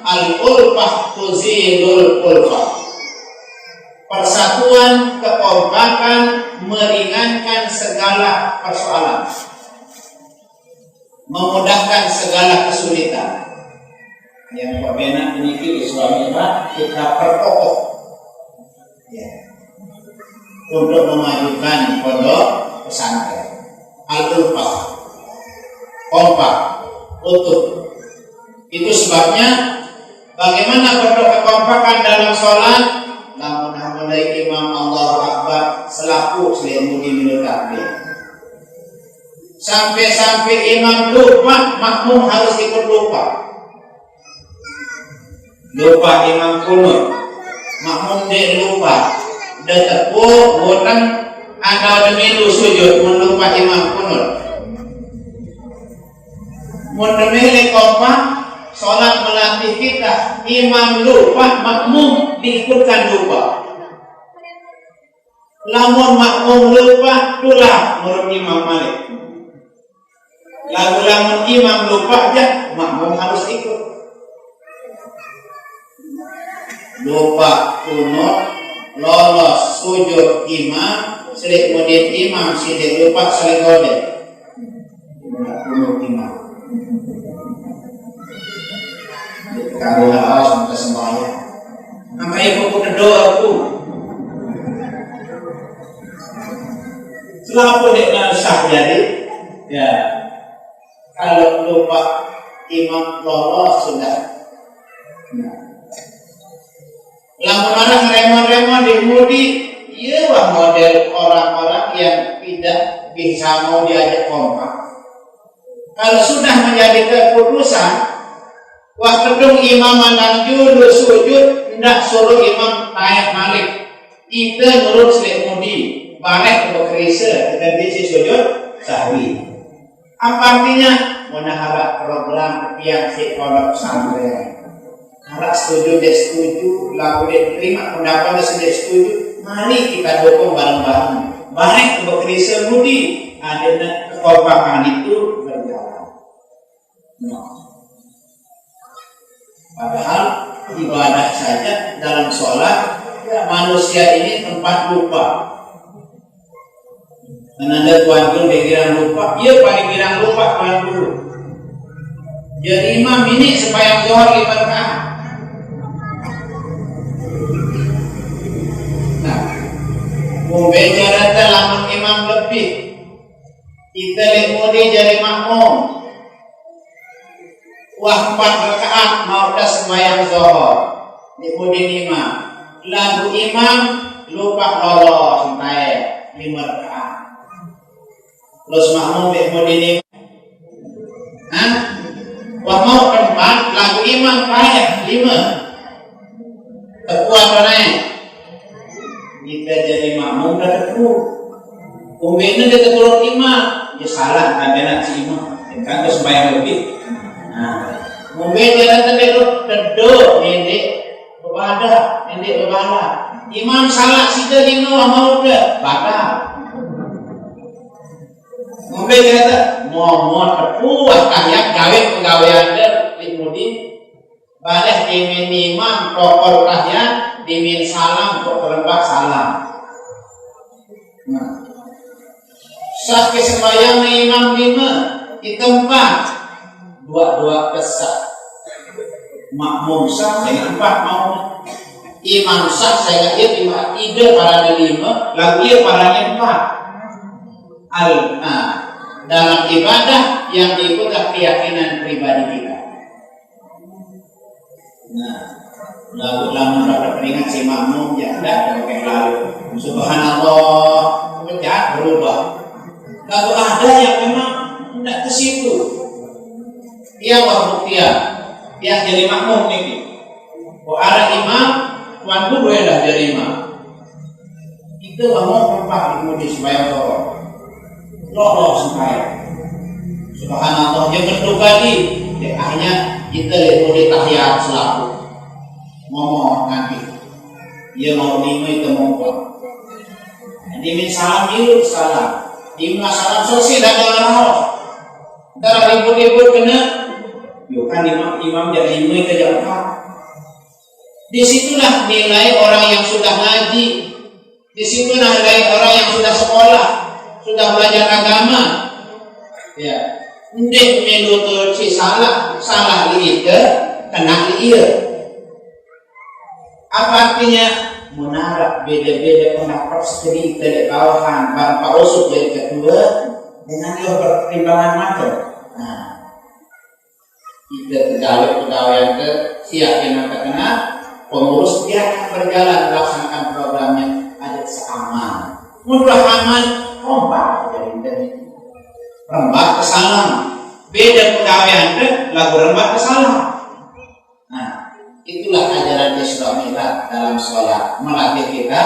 al-ulfah tuzilul ulfah. Persatuan, kekompakan meringankan segala persoalan, memudahkan segala kesulitan. Yang berbeda ini suami kita perkokoh ya, untuk memajukan pondok pesantren. Al-ulfah, kompak, utuh. Itu sebabnya bagaimana perlu kekompakan dalam sholat. Lamun mulai imam Allahu Akbar selaku selimuni minum takbir. Sampai imam lupa, makmum harus ikut lupa. Lupa imam kunut, makmum dia lupa. Dia tepuk, botan, ada demi sujud, lupa imam kunut. Demi kompak, sholat melatih kita. Imam lupa, makmum diikutkan lupa. Lamun makmum lupa, tulah menurut Imam Malik. Lamun imam lupa aja, makmum harus ikut. Lupa kunut, lolos sujud imam, selik kemudian imam sidik lupa selik godek. Kunut imam. Kalau harus minta sembahyang. Makanya aku berdoa aku. Selalu dengan sah jadi, ya. Kalau lupa imam lolos sudah. Nah. Lamun orang remon-remon dimudi, iya model orang-orang yang tidak bisa mau diajak kompak. Kalau sudah menjadi keputusan, waktu dong imam manjur sujud, hendak suruh imam naik balik. Kita nurut selimudi, balik ke kerisa, kita bisa sujud sahwi. Apa artinya? Menaharap program yang si pondok pesantren. Harap setuju, dia setuju, lalu dia terima pendapatnya sudah setuju. Mari kita dukung bareng-bareng. Balik ke kerisa mudi, ada kekompakan itu berjalan. Nah. Padahal ibadah saja dalam sholat, ya, manusia ini tempat lupa. Dan ada tuan guru pikiran lupa, ia paling kirang lupa tuan guru. Jadi imam ini supaya zuhur 5 rakaat. Nah, membicara lamun imam lebih, kita lemudi jadi makmum. Wah 4 rakaat mau dah sembahyang zuhur, lemudi imam. Lalu imam lupa lolos sampai 5 rakaat. Terus makmum lemudi imam. Wah mau 4, lagu imam payah 5. Tekuat naik. Kita jadi makmum dah teku. Umbena dia turun imam, dia salah kan nak si imam. Kan tu sembahyang lebih. Nah, umbena dia terduk nenek berbada, imam salah sida 5 mau dah batal. Umbena dia kata, mohon terpuas kahyak gawe pegawaian dia limudi. Balik dimin imam prokol kahyak, dimin salam kok terlembak salam. Nah, sah kesembahyang imam 5 di tempat dua kesah. Makmum sah saya 4 mau. Imam sah saya lihat 3 paranya 5, lalu ia paranya 4. Dalam ibadah yang diikuti keyakinan pribadi kita. Nah, lalu dapat peringat si makmum ya tidak pakai lalu. Subhanallah, kemudian berubah. Lalu ada yang memang tidak ke situ. Dia wahbuktian, yang jadi makmum ini. Ada imam, tuan guru ya dah jadi imam. Itu makmum tempat di supaya lolos sampai. Subhanallah, dia berdoa di akhirnya kita lihat di tahiyat selaku ngomong nanti. Dia mau 5 itu mau. Dimin salam dulu salam. Dimin salam sosial dan Allah. Darah ribut-ribut kena. Yuk kan imam jadi 5 itu jangan. Disitulah nilai orang yang sudah ngaji. Disitulah nilai orang yang sudah sekolah, sudah belajar agama. Ya, ndek menutur si salah lihat kena dia. Apa artinya? Menarak beda-beda pendapat studi dari bawahan tanpa usuk dari kedua dengan dia pertimbangan macam. Nah, pegawai yang siap yang terkena pengurus dia akan berjalan melaksanakan programnya ada seaman. Mudah aman, rombak dari rembak ke salam. Beda pegawai anda lagu rembak ke salam. Nah, itulah ajaran Isra Mi'raj dalam sholat melatih kita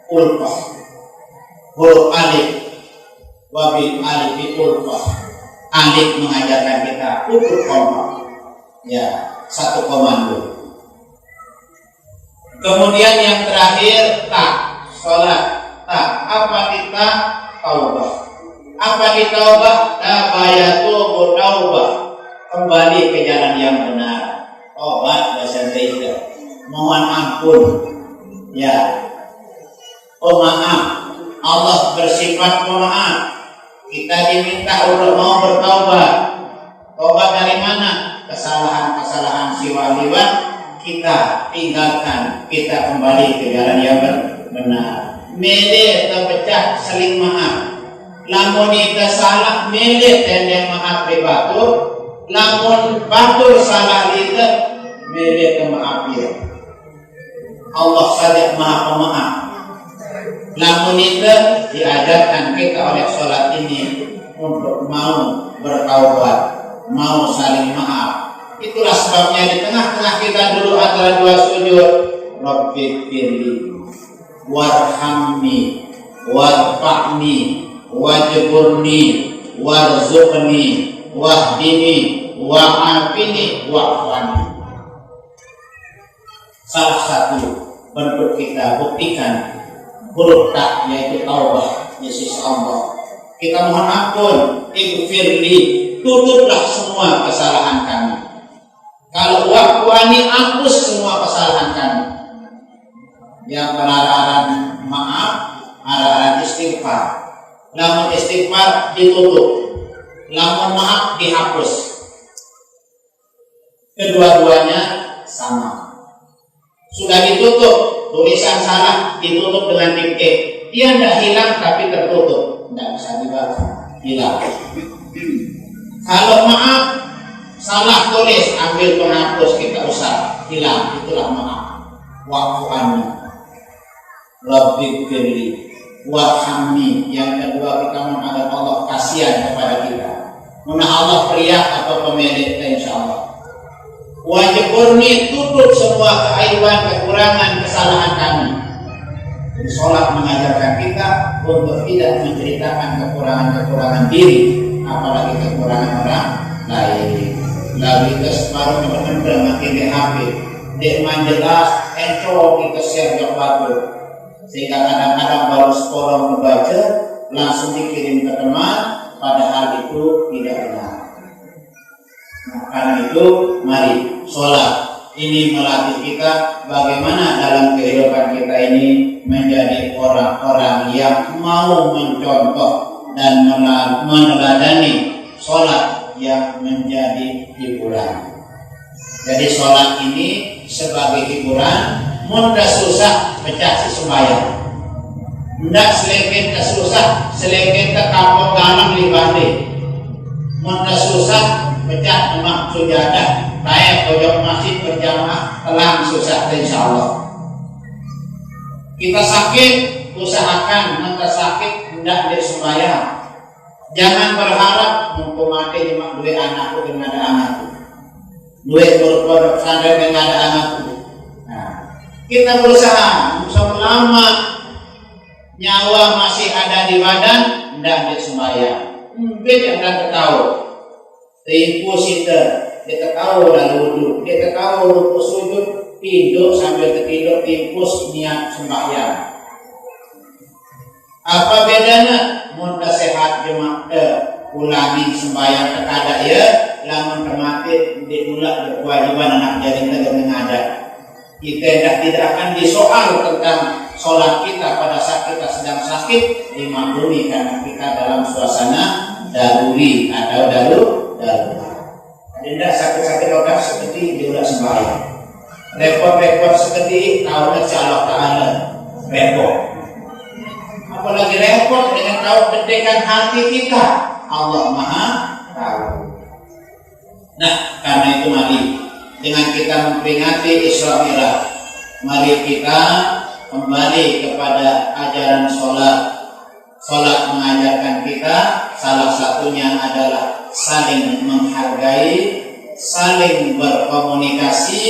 ulfah, huruf alif, wabil alif ulfah. Alif mengajarkan kita ukur kompak, ya satu komando. Kemudian yang terakhir tak sholat tak apa kita taubah. Apa di taubah? Tabayatu taubah, kembali ke jalan yang benar. Taubat bahasa Indonesia, mohon ampun, ya, pemaaf. Allah bersifat pemaaf. Kita diminta untuk mau bertaubat. Taubat dari mana? Kesalahan-kesalahan siwaliwan kita tinggalkan, kita kembali ke jalan yang benar. Mele terpecah saling maaf. Lamun kita salah mele tendang maaf batur. Lamun batur salah kita mele ke maaf dia. Allah saja maha pemaaf. Lamun itu diajarkan kita oleh sholat ini untuk mau bertaubat, mau saling maaf. Itulah sebabnya di tengah-tengah kita dulu antara dua sujud, Rabbi firli warhamni warfa'ni wajburni warzuqni wahdini wa'afini wa'fani. Salah satu bentuk kita buktikan huruf tak, yaitu taubah, Yesus Allah. Kita mohon ampun, ighfirli, tutuplah semua kesalahan kami. Kalau wa'fani, hapus semua kesalahan kami. Yang berarahan maaf, arahan istighfar. Lamun istighfar ditutup, lamun maaf dihapus. Kedua-duanya sama. Sudah ditutup, tulisan salah ditutup dengan tip E. Dia tidak hilang tapi tertutup, tidak bisa dibaca, hilang. Kalau maaf, salah tulis, ambil penghapus, kita usah, hilang, itulah maaf. Wa'fu'anni, Rabbi firli, warhamni. Yang kedua kita menghadap Allah, kasihan kepada kita. Mana Allah pria atau pemilik, insya-Allah. Wajiburni, tutup semua keaiban, kekurangan, kesalahan kami. Jadi sholat mengajarkan kita untuk tidak menceritakan kekurangan-kekurangan diri, apalagi kekurangan orang lain. Lalu kita separuh benar-benar makin di HP, dia jelas, enco kita share yang bagus, sehingga kadang-kadang baru sekolah membaca langsung dikirim ke teman, padahal itu tidak benar. Nah, karena itu mari sholat ini melatih kita bagaimana dalam kehidupan kita ini menjadi orang-orang yang mau mencontoh dan meneladani sholat yang menjadi hiburan. Jadi sholat ini sebagai hiburan, mudah susah pecah si sembahyang. Ndak seleket ke susah, seleket ke kampung galang libande. Mudah susah pecah emak sujadah, kayak pojok masjid berjamaah, telang susah insyaallah. Kita sakit, usahakan maka sakit hendak disembahyang. Jangan berharap mumpung mati cuma duit anakku dengan ada anakku, duit pondok pesantren dengan ada anakku. Nah, kita berusaha selama nyawa masih ada di badan hendak disembahyang. Mungkin yang tahu. Timpus kita tahu lalu wudhu, kita tahu ruku sujud, tidur sambil tertidur, timpus niat sembahyang. Apa bedanya? Mudah sehat cuma ulangi sembahyang terkadang ya, lamun termati diulak berkewajiban anak jaring dengan ada. Kita tidak akan disoal tentang sholat kita pada saat kita sedang sakit, dimaklumi karena kita dalam suasana daruri atau darurat. Tidak sakit-sakit otak seperti diulah sembahyang. Repot-repot seperti tahu Allah Ta'ala repot. Apalagi repot dengan tahu dedekan hati kita. Allah Maha tahu. Nah, karena itu mari dengan kita memperingati Isra Mi'raj, mari kita kembali kepada ajaran sholat. Sholat mengajarkan kita salah satunya adalah saling menghargai, saling berkomunikasi.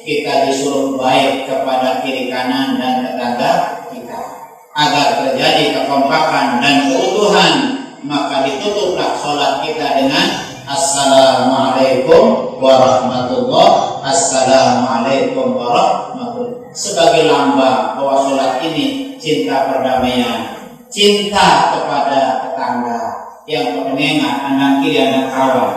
Kita disuruh baik kepada kiri kanan dan tetangga kita agar terjadi kekompakan dan keutuhan. Maka ditutuplah sholat kita dengan Assalamualaikum warahmatullahi. Assalamualaikum warahmatullahi, sebagai lambang bahwa sholat ini cinta perdamaian, cinta kepada tetangga yang pengengat, anak kiri, anak kawan.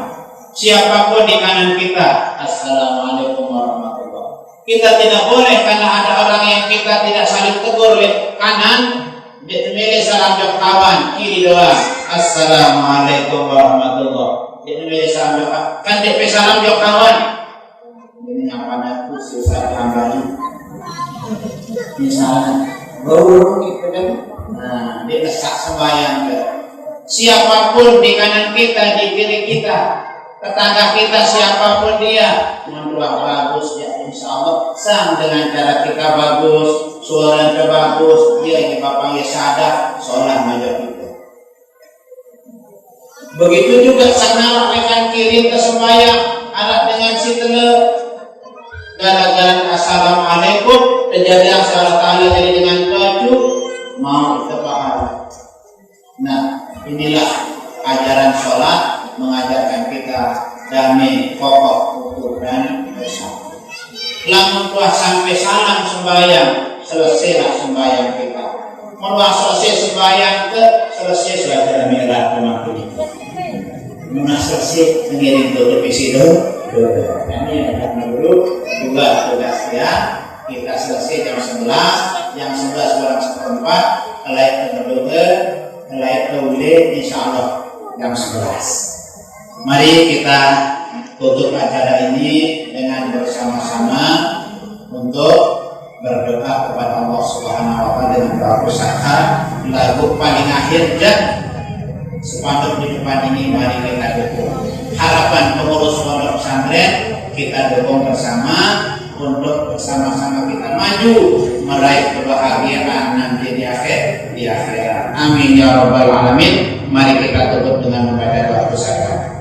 Siapapun di kanan kita, Assalamualaikum warahmatullahi. Kita tidak boleh karena ada orang yang kita tidak saling tegur kanan, dia salam jawab kawan, kiri doang. Assalamualaikum warahmatullahi. Dia salam jawab kan dia salam jawab kawan. Ini yang pada susah kembali. Misalnya, baru gitu kan. Nah, dia desak sembahyang. Siapapun di kanan kita, di kiri kita, tetangga kita siapapun dia, mendoa bagus ya insya Allah. Sang dengan cara kita bagus, suaranya bagus, dia ini bapaknya sadar, sholat aja kita. Begitu juga sana dengan kiri tersembahyang, alat dengan si tele, gara-gara Assalamualaikum, terjadi yang salah tali jadi dengan baju, mau kita paham. Nah, inilah ajaran sholat mengajarkan kita damai, kokoh, utuh dan bersama. Lamun tuah sampai salam sembahyang, selesailah sembahyang kita. Mulai selesai sembahyang ke selesai sholat Mi'raj kemarin. Mulai selesai mengirim doa visi doa. Kami ada dulu juga tugas ya. Kita selesai jam 11, jam 11 kurang seperempat, kelai berdoa, kelai taulid insyaallah jam 11. Mari kita tutup acara ini dengan bersama-sama untuk berdoa kepada Allah Subhanahu wa taala dengan doa pusaka lagu paling akhir dan sepanduk di depan ini. Mari kita dukung harapan pengurus pondok pesantren, kita dukung bersama untuk bersama-sama kita maju meraih kebahagiaan nanti di akhirat. Amin ya rabbal alamin. Mari kita tutup dengan membaca doa pusaka.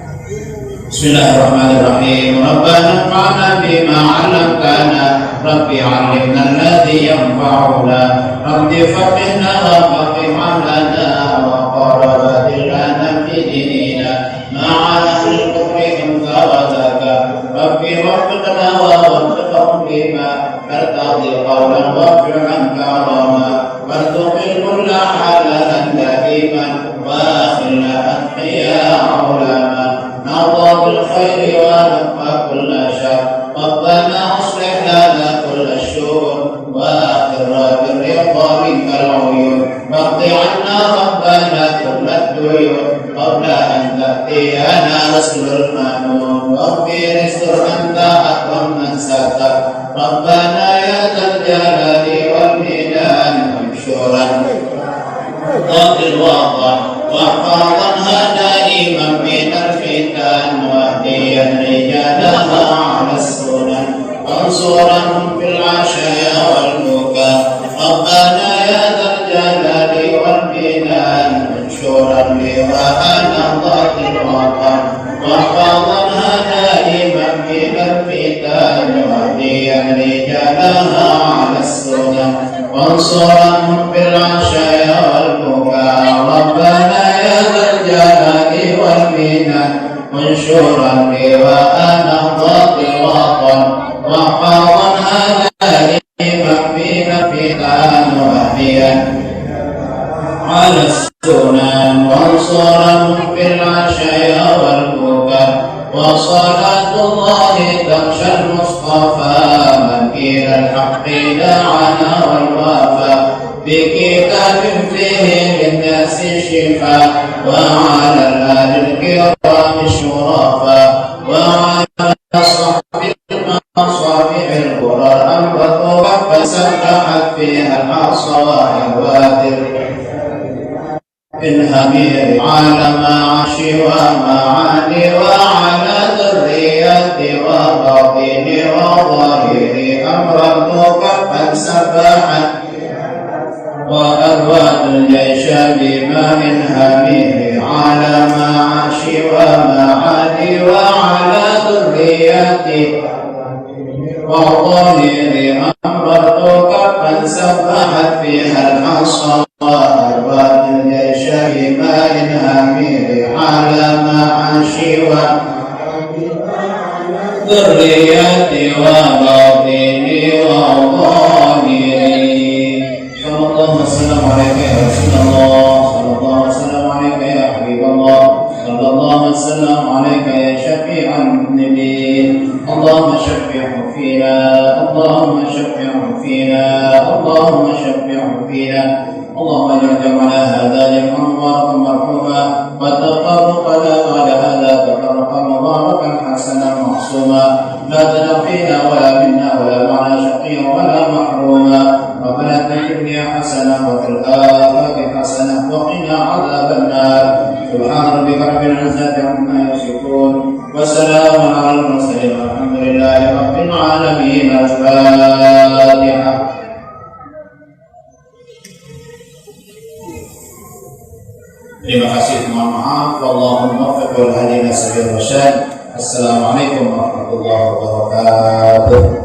Bismillahirrahmanirrahim. Rabbana anfa'na bima 'allamtana, Rabbi 'allimna alladhi yanfa'una, Rabbi faqihna wa faqih 'alana wa qarrib lana fi dinina ma'ana al-kufri wa zaka, Rabbi waffaqna wa waffiqhum lima tartadi qawlan wa fi'lan karama, warzuqil kulla halalan da'iman wa akhilna atqiya 'ulama. نرضى بالخير ونقى كل شر، ربنا أصلح لنا كل الشؤون وآخر بالرضا منك العيون، واقض عنا ربنا كل الديون قبل أن تأتينا رسل المنون، واغفر استر أنت أكرم من ستر، ربنا يا ذا الجلال والمنان منشورا ضد الوطن وحفظها دائما من الفتن، واهديا رجالها على السنن وانصرهم في العشايا والبكاء، ربنا يا ذا الجلال والمنان منشورا لواءنا ضد الوطن واحفظها دائما من الفتن، واهديا رجالها على السنن وانصرهم في العشايا والبكاء، ربنا يا ذا الجلال والمنن منشورا لواءنا ضد الوطن واحفظها دائما من الفتن، واهديا على السنن وانصرهم في العشايا والبكاء، وصلاة الله تغشى المصطفى مكين الحق دعانا والوفا، بكتاب فيه للناس شفاء، وعلى الآل الكرام الشرفاء، وعلى صحب المصابيح الغرر أنبثوا فسبحت فيها الأصوات وادر الهمير على معاشي ومعاني، وعلى ذرية الجيش بماء حمير على معاش ومعاد وعلى ذريته وظاهر أمرتك من سبحت فيها الحصى أرباب الجيش بماء حمير على معاش ذريتي وباطني وظاهري. صلى الله وسلم عليك يا رسول الله، صلى الله وسلم عليك يا حبيب الله، صلى الله وسلم عليك يا شفيع المذنبين. اللهم شفعه فينا، اللهم شفعه فينا، اللهم شفعه فينا. اللهم اجعل جمعنا هذا جمعا مباركا مرحوما، وتفرقنا بعد هذا تفرقا مباركا حسنا معصوما، لا تدع فينا ولا منا ولا معنا شقيا ولا محروما. ربنا اتنا في الدنيا حسنه وفي الاخره حسنه وقنا عذاب النار. سبحان ربك رب العزه عما يصفون، وسلام على المرسلين والحمد لله رب العالمين. الفاتحه. Terima kasih, mohon maaf. Wallahul muwaffiq wal hadi ila sabil rasyad. Assalamualaikum warahmatullahi wabarakatuh.